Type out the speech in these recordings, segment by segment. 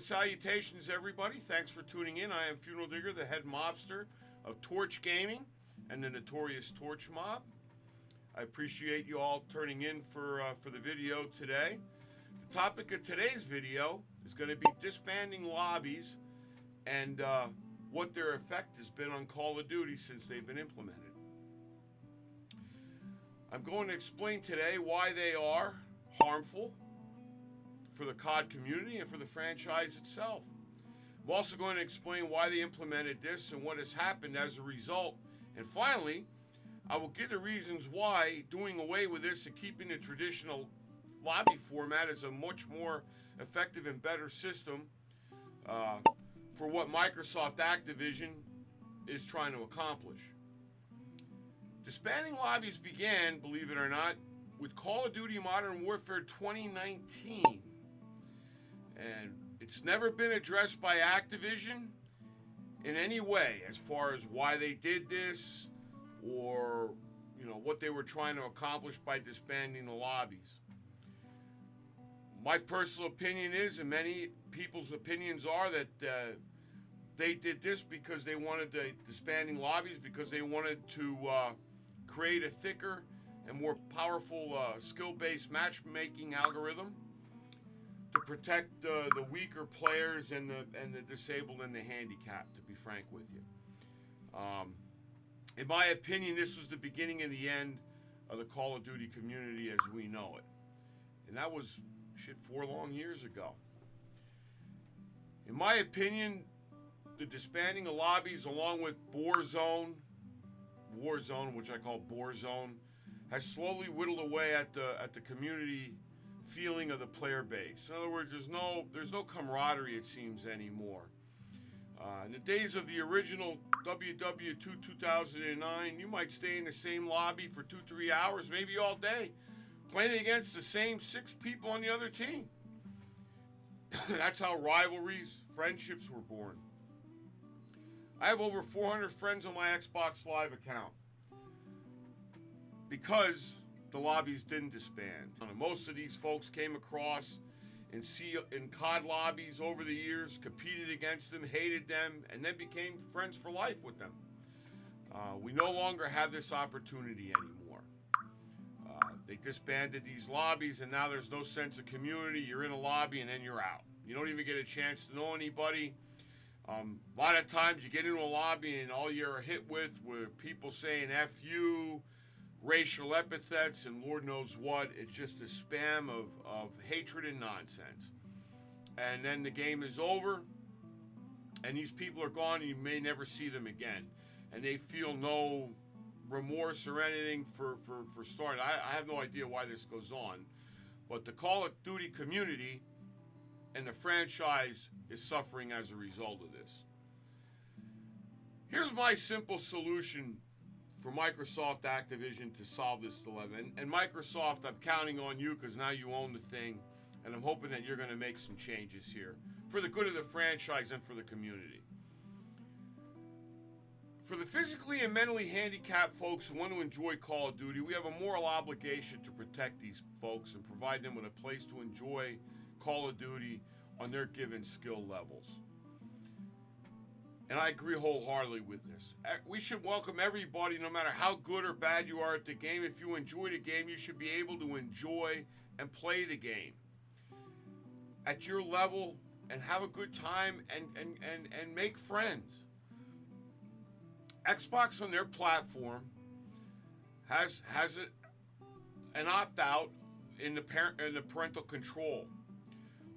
salutations, everybody. Thanks for tuning in. I am Funeral Digger, the head mobster of Torch Gaming and the notorious Torch Mob. I appreciate you all turning in for the video today. The topic of today's video is going to be disbanding lobbies and what their effect has been on Call of Duty since they've been implemented. I'm going to explain today why they are harmful for the COD community and for the franchise itself. I'm also going to explain why they implemented this and what has happened as a result. And finally, I will give the reasons why doing away with this and keeping the traditional lobby format is a much more effective and better system for what Microsoft Activision is trying to accomplish. Disbanding lobbies began, believe it or not, with Call of Duty Modern Warfare 2019. And it's never been addressed by Activision in any way as far as why they did this or, what they were trying to accomplish by disbanding the lobbies. My personal opinion is, and many people's opinions are, that they did this because they wanted to, disbanding lobbies because they wanted to create a thicker and more powerful skill-based matchmaking algorithm to protect the weaker players and the disabled and the handicapped, to be frank with you. In my opinion, this was the beginning and the end of the Call of Duty community as we know it. And that was, 4 long years ago. In my opinion, the disbanding of lobbies along with Warzone, which I call Borzone, has slowly whittled away at the community feeling of the player base. In other words, there's no camaraderie, it seems, anymore. In the days of the original WW2 2009, you might stay in the same lobby for 2-3 hours, maybe all day, playing against the same 6 people on the other team. That's how rivalries, friendships were born. I have over 400 friends on my Xbox Live account because the lobbies didn't disband. Most of these folks came across in COD lobbies over the years, competed against them, hated them, and then became friends for life with them. We no longer have this opportunity anymore. They disbanded these lobbies, and now there's no sense of community. You're in a lobby, and then you're out. You don't even get a chance to know anybody. A lot of times you get into a lobby, and all you're hit with were people saying F you, racial epithets, and Lord knows what. It's just a spam of hatred and nonsense. And then the game is over, and these people are gone, and you may never see them again. And they feel no remorse or anything for starting. I have no idea why this goes on, but the Call of Duty community and the franchise is suffering as a result of this. Here's my simple solution for Microsoft Activision to solve this dilemma. And Microsoft, I'm counting on you because now you own the thing, and I'm hoping that you're going to make some changes here for the good of the franchise and for the community. For the physically and mentally handicapped folks who want to enjoy Call of Duty, we have a moral obligation to protect these folks and provide them with a place to enjoy Call of Duty on their given skill levels. And I agree wholeheartedly with this. We should welcome everybody, no matter how good or bad you are at the game. If you enjoy the game, you should be able to enjoy and play the game at your level and have a good time and make friends. Xbox on their platform has an opt-out in the parental control,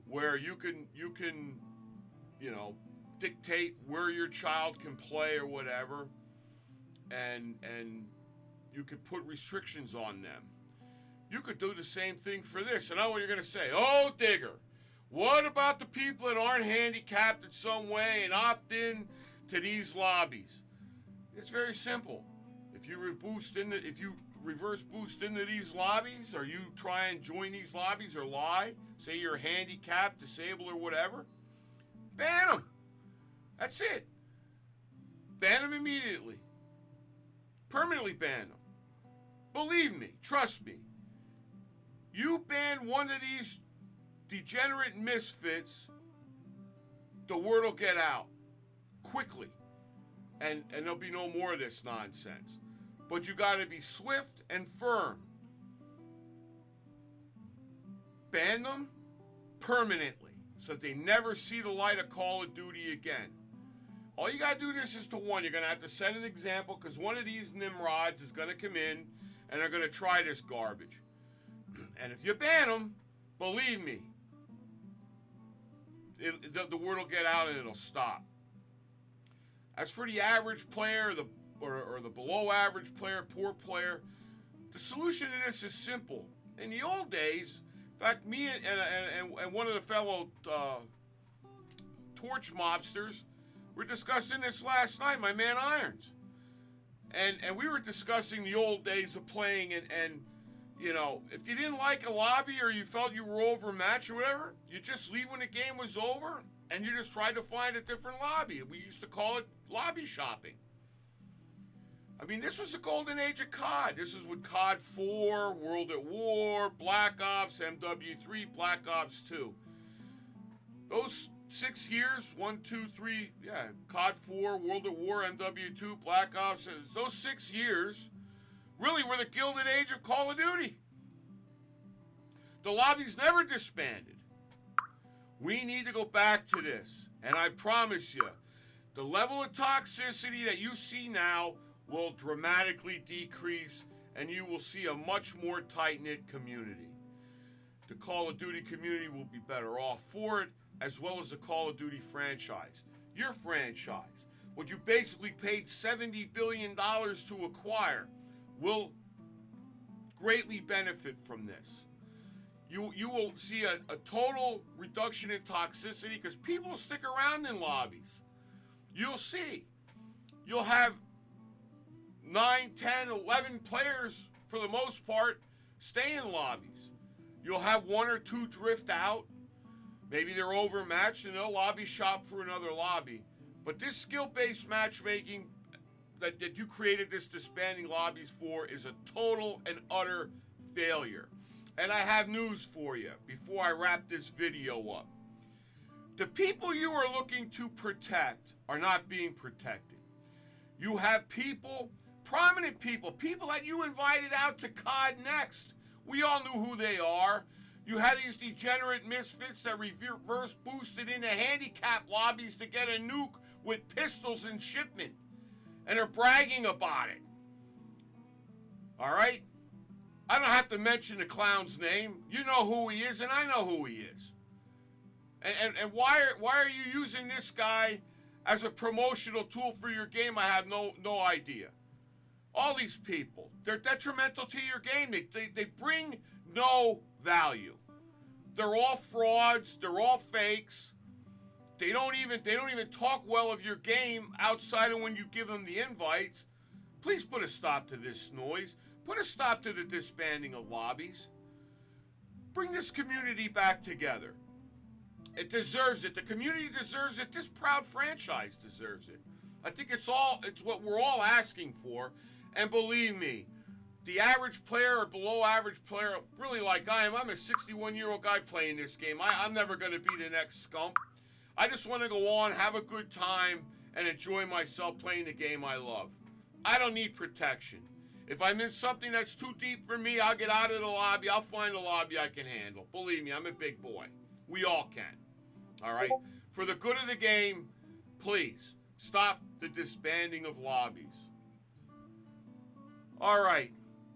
where you can dictate where your child can play or whatever, and you could put restrictions on them. You could do the same thing for this. And I know what you're going to say. Oh, Digger, what about the people that aren't handicapped in some way and opt in to these lobbies? It's very simple. If you reverse boost into these lobbies, or you try and join these lobbies or lie, say you're handicapped, disabled, or whatever, ban them. That's it. Ban them immediately. Permanently ban them. Believe me, trust me. You ban one of these degenerate misfits, the word will get out quickly, and there'll be no more of this nonsense. But you got to be swift and firm. Ban them permanently so that they never see the light of Call of Duty again. All you got to do this is to one. You're going to have to set an example, because one of these nimrods is going to come in and they're going to try this garbage. And if you ban them, believe me, the word will get out and it'll stop. As for the average player, or the below average player, poor player, the solution to this is simple. In the old days, in fact, me and one of the fellow torch mobsters were discussing this last night, my man Irons. And we were discussing the old days of playing, and you know, if you didn't like a lobby or you felt you were overmatched or whatever, you just leave when the game was over and you just tried to find a different lobby. We used to call it lobby shopping. I mean, this was the golden age of COD. This is with COD 4, World at War, Black Ops, MW3, Black Ops 2. Those 6 years, 1, 2, 3, COD 4, World at War, MW2, Black Ops, those 6 years really were the gilded age of Call of Duty. The lobbies never disbanded. We need to go back to this. And I promise you, the level of toxicity that you see now will dramatically decrease, and you will see a much more tight-knit community. The Call of Duty community will be better off for it, as well as the Call of Duty franchise. Your franchise, what you basically paid $70 billion to acquire, will greatly benefit from this. You will see a total reduction in toxicity, because people stick around in lobbies. You'll see. You'll have 9, 10, 11 players, for the most part, stay in lobbies. You'll have 1 or 2 drift out. Maybe they're overmatched and they'll lobby shop for another lobby. But this skill-based matchmaking that you created this disbanding lobbies for is a total and utter failure. And I have news for you before I wrap this video up. The people you are looking to protect are not being protected. You have people, prominent people that you invited out to COD Next. We all knew who they are. You had these degenerate misfits that reverse boosted into handicap lobbies to get a nuke with pistols and shipment. And are bragging about it. All right? I don't have to mention the clown's name. You know who he is, and I know who he is. And why are you using this guy as a promotional tool for your game? I have no idea. All these people, they're detrimental to your game. They bring no value. They're all frauds. They're all fakes. They don't even talk well of your game outside of when you give them the invites. Please put a stop to this noise. Put a stop to the disbanding of lobbies. Bring this community back together. It deserves it. The community deserves it. This proud franchise deserves it. I think it's what we're all asking for. And believe me, the average player or below average player, really like I am, I'm a 61-year-old guy playing this game. I'm never going to be the next scump. I just want to go on, have a good time, and enjoy myself playing the game I love. I don't need protection. If I'm in something that's too deep for me, I'll get out of the lobby. I'll find a lobby I can handle. Believe me, I'm a big boy. We all can. All right? For the good of the game, please, stop the disbanding of lobbies. All right,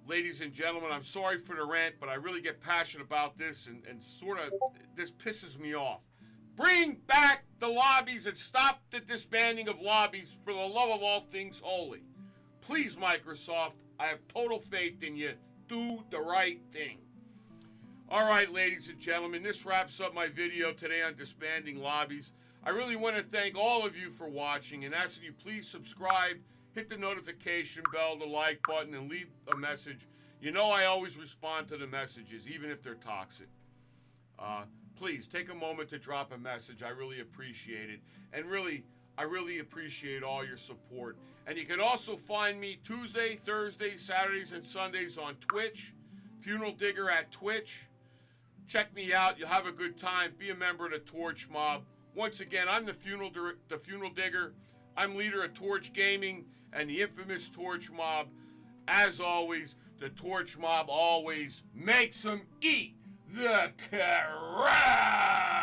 ladies and gentlemen, I'm sorry for the rant, but I really get passionate about this, and sort of, this pisses me off. Bring back the lobbies and stop the disbanding of lobbies, for the love of all things holy. Please, Microsoft, I have total faith in you. Do the right thing. All right, ladies and gentlemen, this wraps up my video today on disbanding lobbies. I really want to thank all of you for watching and ask that you please subscribe, hit the notification bell, the like button, and leave a message. You know I always respond to the messages, even if they're toxic. Please take a moment to drop a message. I really appreciate it. And I really appreciate all your support. And you can also find me Tuesday, Thursday, Saturdays, and Sundays on Twitch. Funeral Digger at Twitch. Check me out. You'll have a good time. Be a member of the Torch Mob. Once again, I'm the funeral digger. I'm leader of Torch Gaming and the infamous Torch Mob. As always, the Torch Mob always makes them eat the crap.